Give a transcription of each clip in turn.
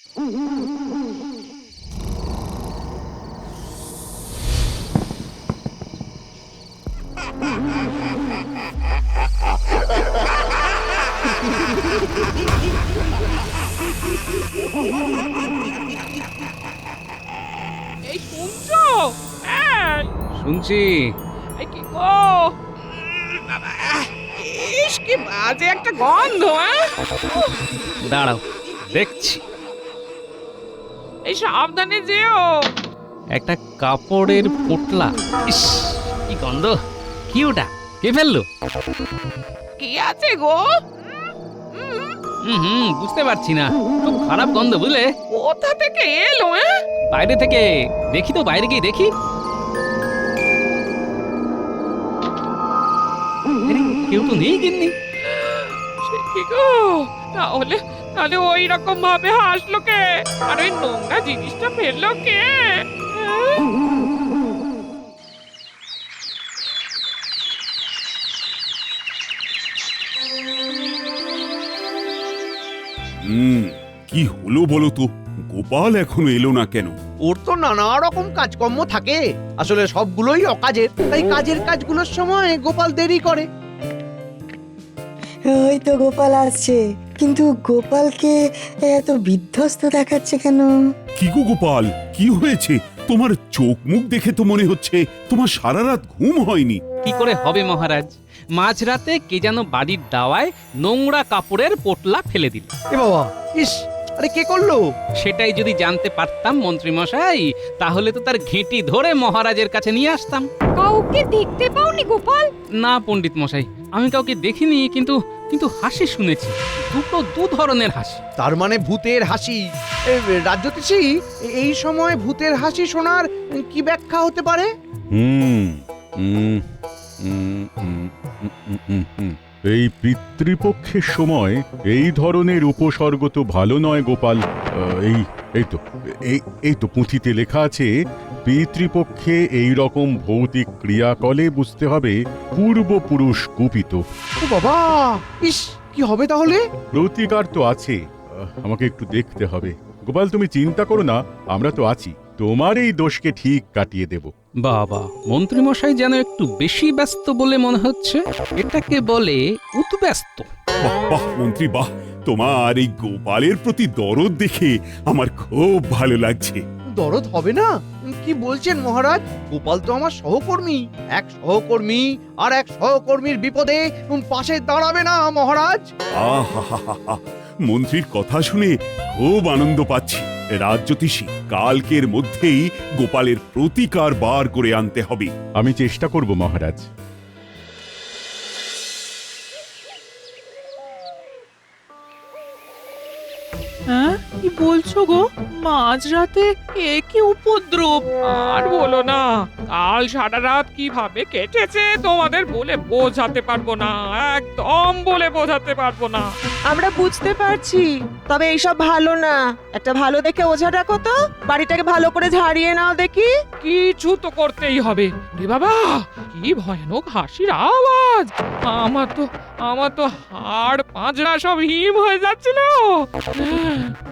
এই শুনছো? এই, শুনছি। এই কি গো? বাবা, ইস কি বাজে একটা গন্ধ! দাঁড়াও, দেখছি। এই সাবধানে যেও। একটা কাপড়ের পোটলা। ইস, কি গন্ধ! কি ওটা? কে ফেললো? কি আছে গো? বুঝতে পারছি না, খুব খারাপ গন্ধ, বুঝলে? কোথা থেকে এলো? বাইরে থেকে। দেখি তো, বাইরে গিয়ে দেখি। আরে, কেউ তো নেই গিন্নি। সে কি গো? তাহলে তাহলে ওই রকম ভাবে হাসলো কে? আর ওই নোংরা জিনিসটা ফেললো কে? কি হলো বলো তো? গোপাল এখনো এলো না কেন? ওর তো নানা রকম কাজকর্ম থাকে, আসলে সবগুলোই অকাজের, তাই কাজের কাজগুলোর সময় গোপাল দেরি করে। ওই তো গোপাল আসছে, কিন্তু গোপালকে এত বিধ্বস্ত দেখাচ্ছে কেন? কি গো গোপাল, কি হয়েছে? তোমার চোখ মুখ দেখে তো মনে হচ্ছে তোমার সারা রাত ঘুম হয়নি। কি করে হবে মহারাজ? মাঝরাতে কে যেন বাড়ির দাওয়ায় নোংরা কাপড়ের পোটলা ফেলে দিল। এ বাবা, ইস, আরে কে করলো? সেটাই যদি জানতে পারতাম মন্ত্রী মশাই, তাহলে তো তার ঘেঁটি ধরে মহারাজের কাছে নিয়ে আসতাম। কাউকে দেখতে পাওনি গোপাল? না পণ্ডিত মশাই, আমি কাউকে দেখিনি, কিন্তু কিন্তু হাসি শুনেছি। দু ধরনের হাসি। তার মানে ভূতের হাসি। রাজ্যতীশী, এই সময় ভূতের হাসি শোনার কি ব্যাখ্যা হতে পারে? এই পিতৃপক্ষের সময় এই ধরনের উপসর্গ তো ভালো নয় গোপাল। এই তো পুঁথিতে লেখা আছে, পিতৃপক্ষে এই রকম ভৌতিক ক্রিয়াকলে বুঝতে হবে পূর্বপুরুষ কুপিত। ও বাবা, ইস, কি হবে তাহলে? প্রতিকার তো আছে, আমাকে একটু দেখতে হবে। গোপাল, তুমি চিন্তা করো না, আমরা তো আছি, তোমার এই দোষকে ঠিক কাটিয়ে দেব। বাবা, মন্ত্রী মশাই যেন একটু বেশি ব্যস্ত বলে মনে হচ্ছে। এটাকে বলে উদ্ব্যস্ত। বাহ বাহ মন্ত্রী, বাহ! তোমার এই গোপালের প্রতি দরদ দেখে আমার খুব ভালো লাগছে। দরদ হবে না? কি বলছেন মহারাজ? গোপাল তো আমার সহকর্মী। এক সহকর্মী আর এক সহকর্মীর বিপদে পাশে দাঁড়াবে না মহারাজ? আহা, মন্ত্রীর কথা শুনে খুব আনন্দ পাচ্ছি। রাজ্যতীশী, কালকের মধ্যেই গোপালের প্রতিকার বার করে আনতে হবে। আমি চেষ্টা করব মহারাজ। হ্যাঁ, কি বলছো গো? মাঝরাতে এ কি উপদ্রব! আর বলো না, কাল সারা রাত কিভাবে কেটেছে তোমাদের বলে বোঝাতে পারবো না, একদম বলে বোঝাতে পারবো না। আমরা বুঝতে পারছি, তবে এইসব ভালো না। একটা ভালো দেখে ওঝা ডাকো তো, বাড়িটাকে ভালো করে ঝাড়িয়ে নাও দেখি। কিছু তো করতেই হবে। রে বাবা, কি ভয়ানক হাসির আওয়াজ! আমার তো হাড় পাঁজরা সব হিম হয়ে যাচ্ছিল।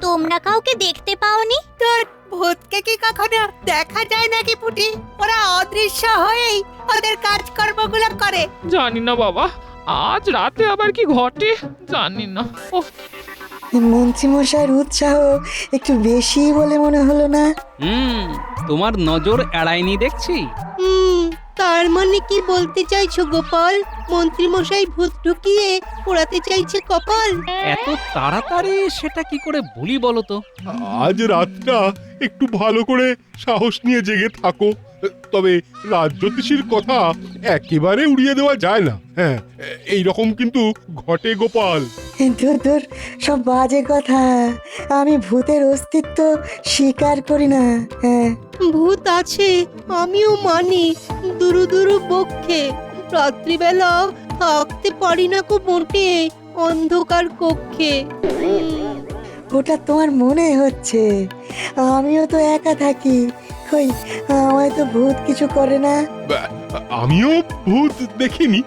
তোমরা কাউকে দেখতে পাওনি? তোর ভূতকে কি কখনো দেখা যায় নাকি পুটি? ওরা অদৃশ্য হয়েই ওদের কাজকর্মগুলো করে। জানি না বাবা, আজ রাতে আবার কি ঘটে জানি না। মন্ত্রী মশাইয়ের উৎসাহ একটু বেশি বলে মনে হলো না? তোমার নজর এড়ায়নি দেখছি। তার মানে কি বলতে চাইছো গোপাল? মন্ত্রী মশাই ভূত ঢুকিয়ে পোড়াতে চাইছে কপাল? এত তাড়াতাড়ি সেটা কি করে বলি বলো তো? আজ রাতটা একটু ভালো করে সাহস নিয়ে জেগে থাকো। তবে রাজ্যতীশীর কথা একেবারে উড়িয়ে দেওয়া যায় না। হ্যাঁ, এই রকম কিন্তু ঘটে গোপাল। দূর দূর, সব বাজে কথা। আমি ভূতের অস্তিত্ব স্বীকার করি না। হ্যাঁ, ভূত আছে, আমিও মানি, দুরু দুরু বক্ষে। রাত্রিবেলা থাকতে পারি না কো মোটে অন্ধকার কক্ষে। ওটা তোমার মনে হচ্ছে, আমিও তো একা থাকি। কই, আমায় তো ভূত কিছু করে না। আমিও ভূত দেখিনি,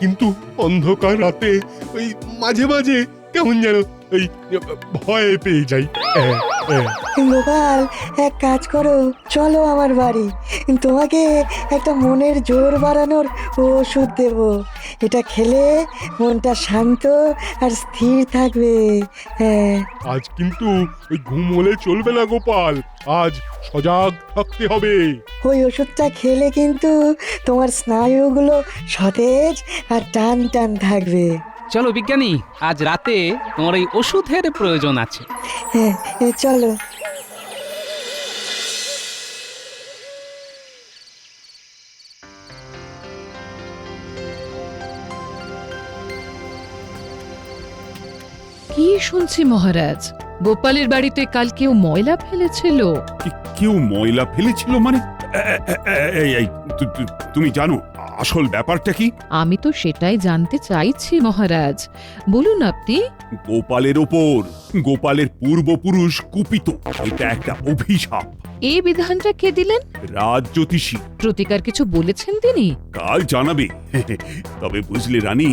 কিন্তু অন্ধকার রাতে ওই মাঝে মাঝে কেমন যেন ওই ভয় পেয়ে যাই। গোপাল এক কাজ করো, চলো আমার বাড়ি, তোমাকে একটা মনের জোর বাড়ানোর ওষুধ দেব। এটা খেলে মনটা শান্ত আর স্থির থাকবে। হ্যাঁ, আজ কিন্তু ওই ঘুম হলে চলবে না গোপাল, আজ সজাগ থাকতে হবে। ওই ওষুধটা খেলে কিন্তু তোমার স্নায়ুগুলো সতেজ আর টান টান থাকবে। চলো বিজ্ঞানী, আজ রাতে তোমার এই ওষুধের প্রয়োজন আছে। হ্যাঁ, চলো। কি শুনছি মহারাজ, গোপালের বাড়িতে কাল কেউ ময়লা ফেলেছিল? কেউ ময়লা ফেলেছিল মানে? এই, তুমি জানো আসল ব্যাপারটা কি? আমি তো সেটাই জানতে চাইছি মহারাজ, বলুন আপনি। গোপালের ওপর গোপালের পূর্বপুরুষ কুপিত, এটা একটা অভিশাপ। এই বিধানটা কে দিলেন? রাজ জ্যোতিষী প্রতিকার কিছু বলেছেন তিনি? কাল জানাবে। তবে বুঝলে রানী,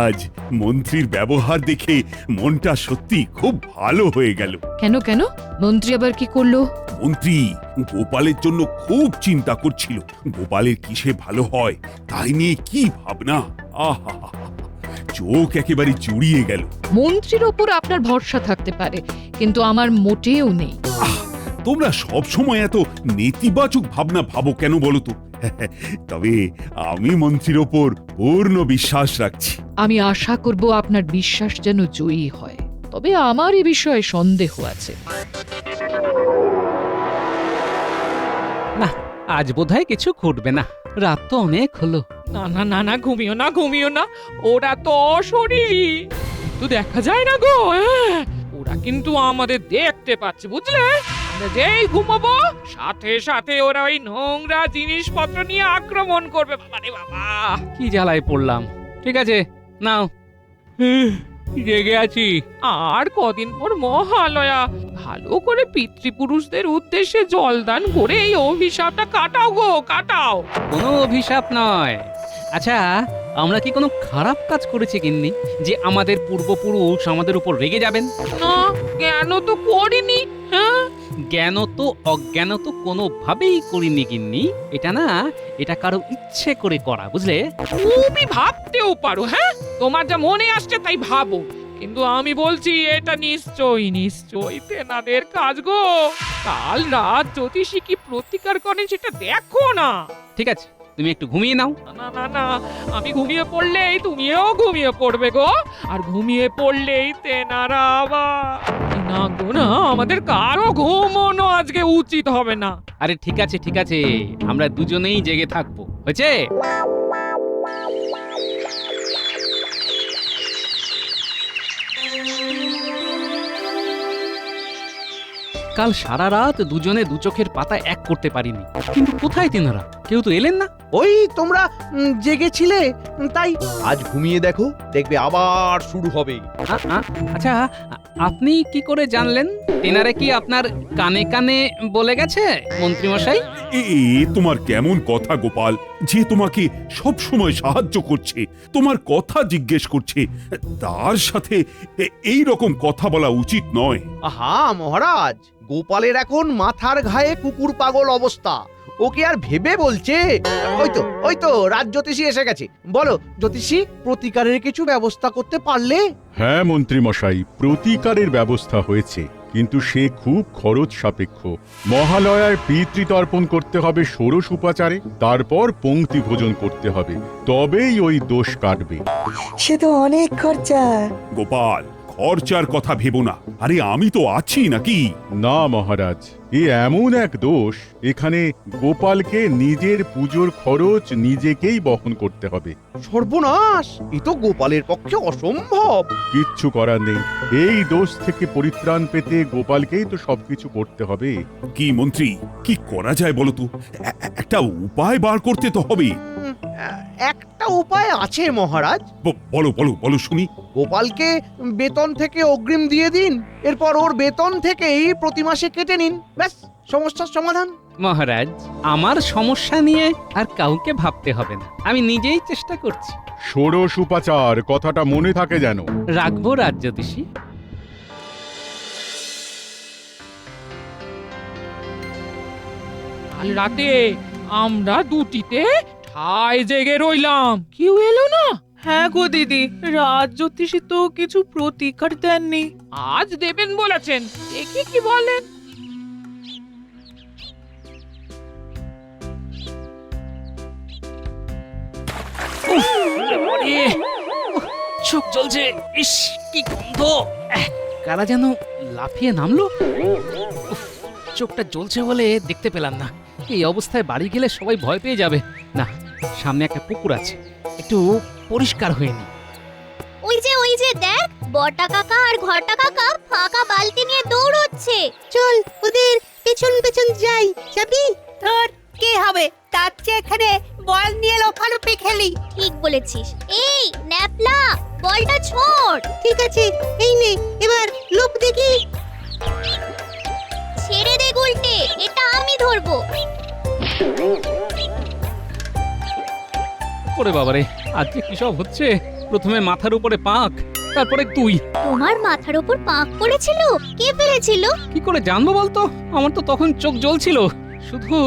আজ মন্ত্রীর ব্যবহার দেখে মনটা সত্যি খুব ভালো হয়ে গেল। কেন কেন? মন্ত্রী আবার কি করলো? মন্ত্রী গোপালের জন্য খুব চিন্তা করছিল, গোপালের কিসে ভালো হয় তাই নিয়ে কি ভাবনা। আহা, চোখ একেবারে জুড়িয়ে গেল। মন্ত্রীর ওপর আপনার ভরসা থাকতে পারে, কিন্তু আমার মোটেও নেই। তোমরা সব সময় এত নেতিবাচক ভাবনা ভাবো কেন বলো তো? তবে আমি মন্ত্রীর ওপর পূর্ণ বিশ্বাস রাখছি। আমি আশা করব আপনার বিশ্বাস যেন জয়ী হয়, তবে আমার এই বিষয়ে সন্দেহ আছে। না, আজ বোধহয় কিছু ঘটবে না, রাত তো অনেক হলো। না না না না, ঘুমিও না ঘুমিও না, ওরা তো অশরীরী, তো দেখা যায় না গো। ওরা কিন্তু আমাদের দেখতে পাচ্ছে, বুঝলে? আমরা যেই ঘুমাবো সাথে সাথে ওরা ওই নোংরা জিনিসপত্র নিয়ে আক্রমণ করবে। বাবা রে বাবা, কি জ্বালায় পড়লাম। ঠিক আছে, নাও। জেগে আছি। আর কদিন পর মহালয়া, ভালো করে পিতৃপুরুষদের উদ্দেশ্যে জলদান করে এই অভিশাপটা কাটাও গো, কাটাও। কোনো অভিশাপ নয়। আচ্ছা, আমরা কি কোনো খারাপ কাজ করেছি গিন্নি যে আমাদের পূর্বপুরুষ আমাদের উপর রেগে যাবেন? না, কেন তো করিনি। হ্যাঁ, জ্ঞান তো অজ্ঞান তো কোনোভাবেই করিনি গিন্নি। এটা কারো ইচ্ছে করে করা, বুঝলে? তুমি ভাবতেও পারো। হ্যাঁ, তোমার যা মনে আসছে তাই ভাবো, কিন্তু আমি বলছি এটা নিশ্চয়ই তেনাদের কাজ গো। কাল রাত জ্যোতিষী কি প্রতিকার করেন সেটা দেখো না। ঠিক আছে, তুমি একটু ঘুমিয়ে নাও। না না না, আমি ঘুমিয়ে পড়লেই তুমিও ঘুমিয়ে পড়বে গো, আর ঘুমিয়ে পড়লেই তেনারা আবার না গো না, আমাদের কারো ঘুমোনো আজকে উচিত হবে না। আরে ঠিক আছে, আমরা দুজনেই জেগে থাকবো, হয়েছে? কাল সারা রাত দুজনে দু চোখের পাতা এক করতে পারিনি, কিন্তু কোথায় তিনারা? কেউ তো এলেন না। ওই তোমরা জেগেছিলে তাই আজ ঘুমিয়ে দেখো, দেখবে আবার শুরু হবে। আচ্ছা, আপনি কি করে জানলেন? তেনারা কি আপনার কানে কানে বলে গেছে মন্ত্রীমশাই? এ তোমার কেমন কথা গোপাল, যে তোমাকে সব সময় সাহায্য করছে, তোমার কথা জিজ্ঞেস করছে, তার সাথে এই রকম কথা বলা উচিত নয়। আহা মহারাজ, গোপালের এখন মাথার ঘায়ে কুকুর পাগল অবস্থা, ওকে আর ভেবে বলছে। ওই তো রাজ জ্যোতিষী এসে গেছে। বলো জ্যোতিষী, প্রতিকারের কিছু ব্যবস্থা করতে পারলে? হ্যাঁ মন্ত্রী মশাই, প্রতিকারের ব্যবস্থা হয়েছে, কিন্তু সে খুব খরচ সাপেক্ষ। মহালয়ায় পিতৃতর্পণ করতে হবে ষোড়শ উপাচারে, তারপর পংক্তি ভোজন করতে হবে, তবেই ওই দোষ কাটবে। সে তো অনেক খরচা। গোপাল, খরচার কথা ভেবো না, আরে আমি তো আছি নাকি? না মহারাজ, এ এমন এক দোষ, এখানে গোপালকে নিজের পুজোর খরচ নিজেকেই বহন করতে হবে। সর্বনাশ, এ তো গোপালের পক্ষে অসম্ভব। কিচ্ছু করার নেই, এই দোষ থেকে পরিত্রাণ পেতে গোপালকেই তো সবকিছু করতে হবে। কি মন্ত্রী, কি করা যায় বলো তো? একটা উপায় বার করতে তো হবে। একটা উপায় আছে মহারাজ। বলো শুনি। গোপালকে বেতন থেকে অগ্রিম দিয়ে দিন, এরপর ওর বেতন থেকেই প্রতি মাসে কেটে নিন, ব্যাস সমস্যার সমাধান। মহারাজ, আমার সমস্যা নিয়ে আর কাউকে ভাবতে হবে না, আমি নিজেই চেষ্টা করছি। ষোড়শ উপাচার কথাটা মনে থাকে যেন। রাখবো রাজ জ্যোতিষী। কাল রাতে আমরা দুটিতে ঠাই জেগে রইলাম, কেউ এলো না। হ্যাঁ গো দিদি, রাজ জ্যোতিষী তো কিছু প্রতিকার দেননি। আজ দেবেন বলেছেন, দেখি কি বলেন। চোখ জ্বলছে, ইস কি গন্ধ! কারা যেন লাফিয়ে নামলো। উফ, চোখটা জ্বলছে বলে দেখতে পেলাম না। এই অবস্থায় বাড়ি গেলে সবাই ভয় পেয়ে যাবে। না, সামনে একটা পুকুর আছে, একটু পরিষ্কার হয়নি। ওই যে দেখ, বটা কাকা আর ঘটা কাকা ফাঁকা বালতি নিয়ে দৌড়চ্ছে। চল ওদের পেছন পেছন যাই। যাবি? ধর, কে হবে? তার চেয়ে এখানে বল নিয়ে লোফালোফি খেলি। ঠিক বলেছিস। এই ন্যাপলা, বলটা ছোট। ঠিক আছে, এই নে, এবার লোক দেখি। ছেড়ে দে গুলটে, এটা আমি ধরবো। ওরে বাবারে, আজকে কি সব হচ্ছে! প্রথমে মাথার উপরে পাক, তারপরে তুই। তোমার মাথার উপর পাক পড়েছিল? কে ফেলেছিল? কি করে জানবো বলতো? আমার তো তখন চোখ জ্বলছিল। শুধু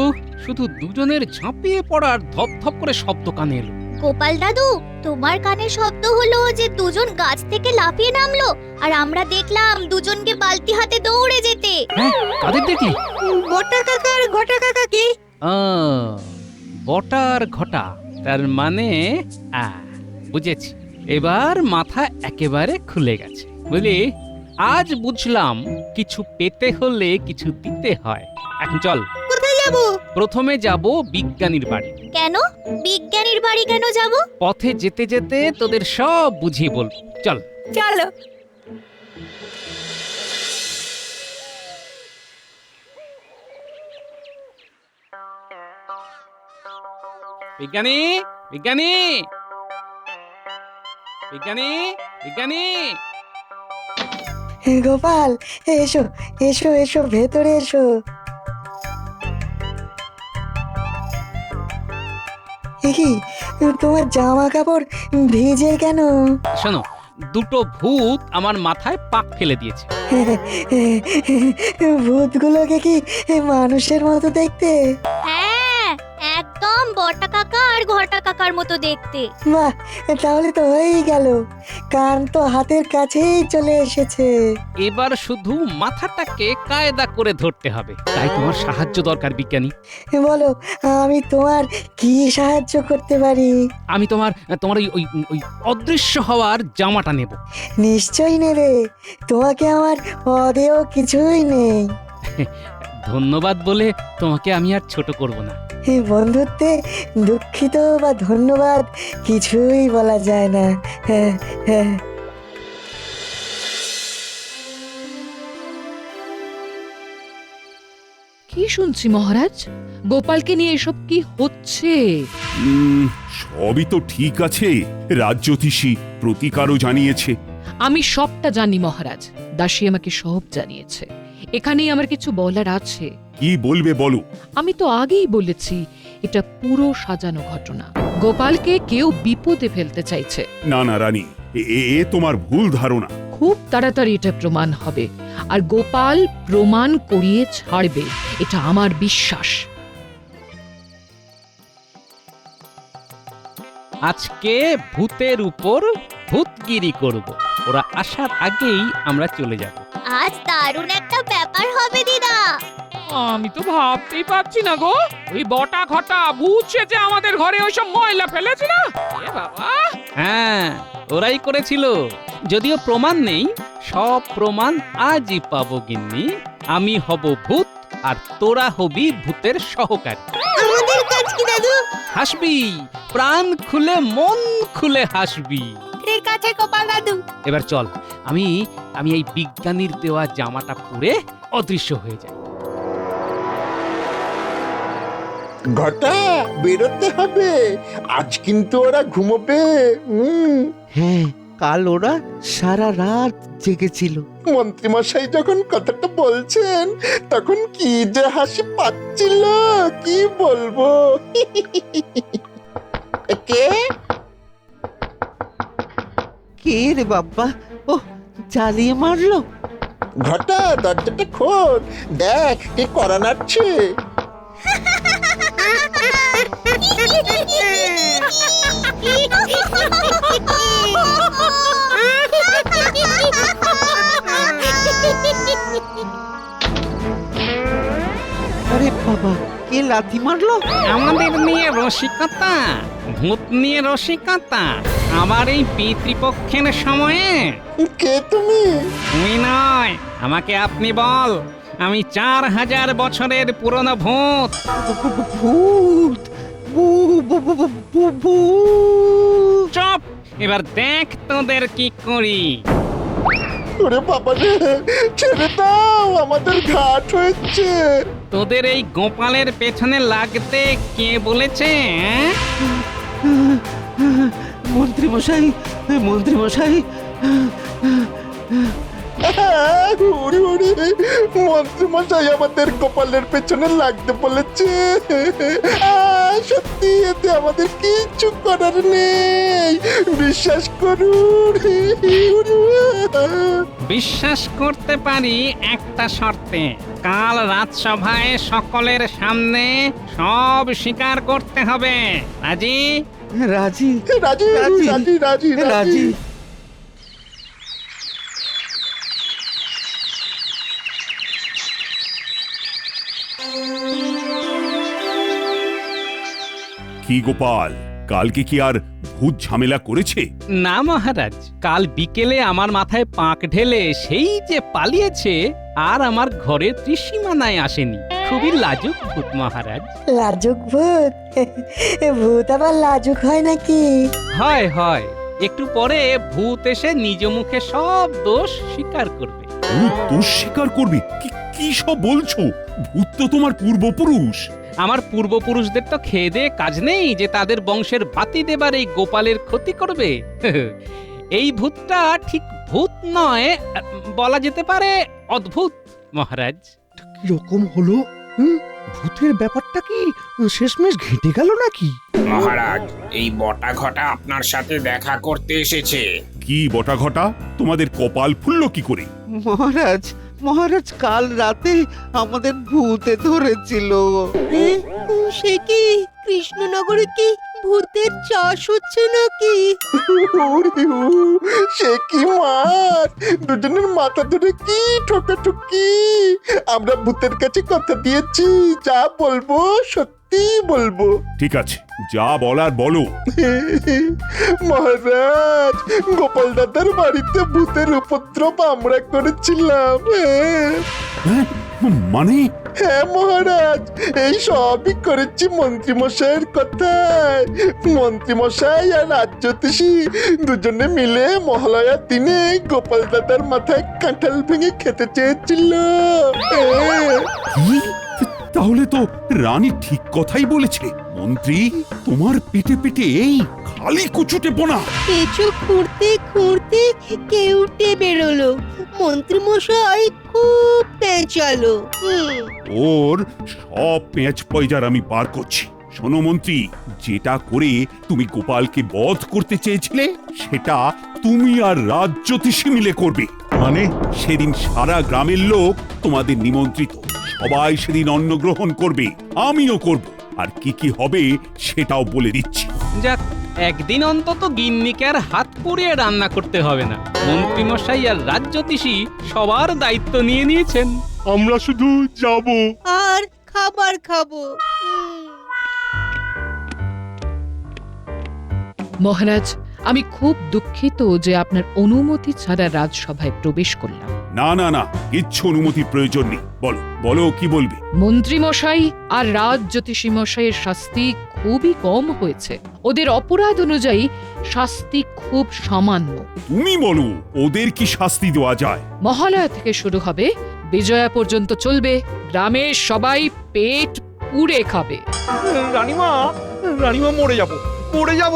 শুধু দুজনের ঝাঁপিয়ে পড়ার ধপ ধপ করে শব্দ কানে এলো। গোপাল দাদু, তোমার কানে শব্দ হলো যে দুজন গাছ থেকে লাফিয়ে নামলো, আর আমরা দেখলাম দুজনকে বালতি হাতে দৌড়ে যেতে। হ্যাঁ, কাদের দেখলি? বটা কাকার ঘটা কাকাকে। বটার ঘটা, তার মানে বুঝেছি। এবার মাথা একেবারে খুলে গেছে, বুঝলি? আজ বুঝলাম কিছু পেতে হলে কিছু দিতে হয়। এখন চল। কোথায় যাব? প্রথমে যাব বিজ্ঞানীর বাড়ি। কেন? বিজ্ঞানীর বাড়ি কেন যাব? পথে যেতে যেতে তোদের সব বুঝিয়ে বলবো। চল। চলো। বিজ্ঞানী, বিজ্ঞানী, বিজ্ঞানী, বিজ্ঞানী! গোপাল, এসো এসো এসো, ভেতরে এসো। এ কি, তোমার জামা কাপড় ভিজে কেন? শোনো, দুটো ভূত আমার মাথায় পাক ফেলে দিয়েছে। ভূতগুলোকে কি মানুষের মতো দেখতে? হ্যাঁ, একদম বটা কাকা আর ঘটা কাকার মতো দেখতে। বাহ, তাহলে তো হয়েই গেল, কান তো হাতের কাছেই চলে এসেছে। এবার শুধু মাথাটাকে কায়দা করে ধরতে হবে। তাই তোমার সাহায্য দরকার বিজ্ঞানী। বলো, আমি তোমার কি সাহায্য করতে পারি? আমি তোমার তোমার ওই ওই ওই অদৃশ্য হওয়ার জামাটা নেব। নিশ্চয়ই নেবে, তোমাকে আমার অদেয় কিছুই নেই। ধন্যবাদ বলে তোমাকে আমি আর ছোট করব না। এই বন্ধুত্বে দুঃখিত বা ধন্যবাদ কিছুই বলা যায় না। হ্যাঁ হ্যাঁ। কি শুনছি মহারাজ? গোপালকে নিয়ে এসব কি হচ্ছে? সবই তো ঠিক আছে। রাজ্যতীষী প্রতিকারও জানিয়েছে। আমি সবটা জানি মহারাজ, দাসী আমাকে সব জানিয়েছে। এখানেই আমার কিছু বলার আছে। কি বলবে বলো। আমি তো আগেই বলেছি, এটা পুরো সাজানো ঘটনা। গোপালকে কেউ বিপদে ফেলতে চাইছে। না না রানী, এ তোমার ভুল ধারণা। খুব তাড়াতাড়ি এটা প্রমাণ হবে, আর গোপাল প্রমাণ করিয়ে ছাড়বে, এটা আমার বিশ্বাস। আজকে ভূতের উপর ভূতগিরি করব। ওরা আসার আগেই আমরা চলে যাব। আজ দারুণ একটা ব্যাপার হবে দিদা। আমি তো ভাবতেই পারছি না গো, ওই বটা ঘটা ভূত সেজে আমাদের ঘরে ওইসব ময়লা ফেলেছিল। এ বাবা! হ্যাঁ, ওরাই করেছিল। যদিও প্রমাণ নেই, সব প্রমাণ আজই পাবো গিন্নি। আমি হব ভূত আর তোরা হবি ভূতের সহকারী। আমাদের কাজ কি দাদু? হাসবি, প্রাণ খুলে মন খুলে হাসবি। ঠিক আছে গোপাল দাদু। এবার চল, আমি এই বিজ্ঞানীর দেওয়া জামাটা পরে অদৃশ্য হয়ে যাই। ঘটা, বেরোতে হবে। আজ কিন্তু ওরা ঘুমোবে। হ্যাঁ, কাল ওরা সারা রাত জেগেছিল। মন্ত্রীমশাই যখন কথাটা বলছেন তখন কি যে হাসি পাচ্ছিল, কি বলবো। কে কে রে বাবা? ও, জ্বালিয়ে মারলো। ঘটা, দরজাটা খোল, দেখ কে করা নাড়ছে। আরে বাবা, কে লাথি মারলো? আমাদের নিয়ে রসিকতা, ভূত নিয়ে রসিকতা, আবার এই পিতৃপক্ষের সময়ে। কে তুমি? তুমি নয়, আমাকে আপনি বল। আমি 4000 বছরের পুরনো ভূত। ভূত! ভূত! চুপ! এবার দেখ তোদের কি করি। ওরে বাবা রে, ছেড়ে দাও, আমাদের ঘাট হয়েছে। তোদের এই গোপালের পেছনে লাগতে কে বলেছে? মন্ত্রী মশাই, মন্ত্রী মশাই। উড়ি উড়ি, মন্ত্রী মশাই আমাদের গোপালের পেছনে লাগতে বলেছে। সত্যি, এতে আমাদের কিচ্ছু করার নেই, বিশ্বাস করুন। বিশ্বাস করতে পারি একটা শর্তে। কাল রাজসভায় সকলের সামনে সব স্বীকার করতে হবে। রাজি? রাজি, রাজি রাজি রাজি রাজি রাজি। কি গোপাল, কালকে কি আর ভূত ঝামেলা করেছে? না মহারাজ, কাল বিকেলে আমার মাথায় পাক ঢেলে সেই যে পালিয়েছে, আর আমার ঘরের ত্রিসীমানায় আসেনি। খুবই লাজুক ভূত মহারাজ। লাজুক ভূত? ভূত আবার লাজুক হয় নাকি? হয় হয়, একটু পরে ভূত এসে নিজ মুখে সব দোষ স্বীকার করবে। ভূত দোষ স্বীকার করবে? কি সব বলছো? ভূত তো তোমার পূর্বপুরুষ। আমার পূর্বপুরুষদের তো খেয়ে দেয়ে কাজ নেই যে তাদের বংশের বাতি দেবার এই গোপালের ক্ষতি করবে। এই ভূতটা ঠিক ভূত নয়, বলা যেতে পারে অদ্ভুত মহারাজ। কিরকম হলো? ভূতের ব্যাপারটা কি শেষমেশ ঘেঁটে গেল নাকি? মহারাজ, এই বটা ঘটা আপনার সাথে দেখা করতে এসেছে। কি বটা ঘটা? তোমাদের কপাল ফুললো কি করে? মহারাজ, মহারাজ কাল রাতে আমাদের ভূতে ধরেছিল। সে কি কৃষ্ণনগরে কি ভূতের চাষ হচ্ছে নাকি? সে কি মার, দুজনের মাথা ধরে কি ঠোকাঠুকি। আমরা ভূতের কাছে কথা দিয়েছি, যা বলবো সত্যি বলবো। ঠিক আছে, যা বলার বলো। মহারাজ, গোপাল দাদার বাড়িতে ভূতের উপদ্রব আমরা করেছিলাম। হ্যাঁ, মানে? হ্যাঁ মহারাজ, এই সবই করেছি মন্ত্রী মশাইয়ের কথায়। মন্ত্রী মশাই আর রাজ্যোতিষী দুজনে মিলে মহালয়ার দিনে গোপাল দাদার মাথায় কাঁঠাল ভেঙে খেতে চেয়েছিল। কি? তাহলে তো রানী ঠিক কথাই বলেছে। মন্ত্রী, তোমার পেটে পেটে এই খালি কুচুটে পোনা। কিছু খুঁড়তে খুঁড়তে কেউটে বেরোলো। মন্ত্রী মশাই খুব পেঁচালো। ওর সব পেঁচ পয়জার আমি বার করছি। শোনো মন্ত্রী, যেটা করে তুমি গোপালকে বধ করতে চেয়েছিলে, সেটা তুমি আর রাজ্যোতিষী মিলে করবে। মানে? সেদিন সারা গ্রামের লোক তোমাদের নিমন্ত্রিত, সবাই সেদিন অন্ন গ্রহণ করবে, আমিও করব। আর কি কি হবে সেটাও বলে দিচ্ছি। যাক, একদিন অন্তত গিন্নিকে আর হাত পুড়িয়ে রান্না করতে হবে না। মন্ত্রী মশাই আর রাজ্যোতিষী সবার দায়িত্ব নিয়ে নিয়েছেন। আমরা শুধু যাব আর খাবার খাবো। মহারাজ, আমি খুব দুঃখিত যে আপনার অনুমতি ছাড়া রাজসভায় প্রবেশ করলাম। না না না, কিচ্ছু অনুমতির প্রয়োজন নেই। বলো বলো, কি বলবে? মন্ত্রী মশাই আর রাজজ্যোতিষী মশাইয়ের শাস্তি খুবই কম হয়েছে। ওদের অপরাধ অনুযায়ী শাস্তি খুব সামান্য। তুমি বলো, ওদের কি শাস্তি দেওয়া যায়? মহালয়া থেকে শুরু হবে, বিজয়া পর্যন্ত চলবে। গ্রামের সবাই পেট পুড়ে খাবে। রানীমা, রানীমা মরে যাব, মরে যাব।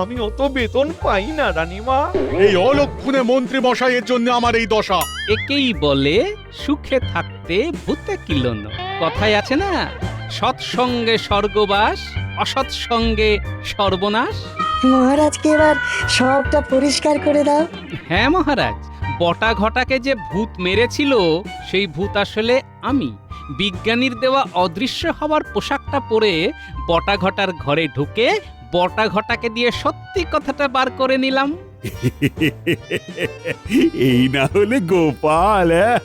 আমি অত বেতন পাই না রানীমা। এই অলক্ষণে মন্ত্রী মশাইয়ের জন্য আমার এই দশা। একেই বলে সুখে থাকতে ভূতে কিলোনো। কথায় আছে না, সৎসঙ্গে স্বর্গবাস, অসৎসঙ্গে সর্বনাশ। মহারাজকে এবার সবটা পরিষ্কার করে দাও। হ্যাঁ মহারাজ, বটা ঘটাকে যে ভূত মেরেছিল, সেই ভূত আসলে আমি। বিজ্ঞানীর দেওয়া অদৃশ্য হওয়ার পোশাকটা পরে বটাঘটার ঘরে ঢুকে বটাঘটাকে দিয়ে সত্যি কথাটা বার করে নিলাম। এই না হলে গোপাল, হ্যাঁ?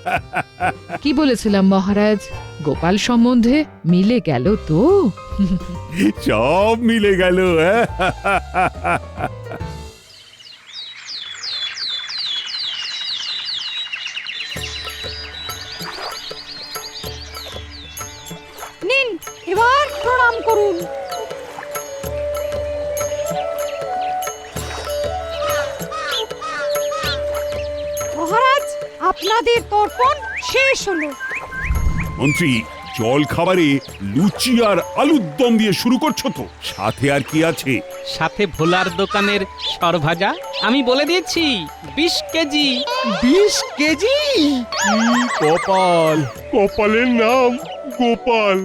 কি বলেছিলাম মহারাজ, গোপাল সম্বন্ধে মিলে গেল তো? সব মিলে গেল, হ্যাঁ? নিন এবার প্রণাম করুন। মহারাজ, আপনাদের তর্পণ শেষ হলো। মন্ত্রী, জল খাবারে লুচি আর আলুর দম দিয়ে শুরু করছো তো? সাথে আর কি আছে? সাথে ভোলার দোকানের সরভাজা, আমি বলে দিয়েছি 20 কেজি। 20 কেজি? কপাল! কপালের নাম গোপাল।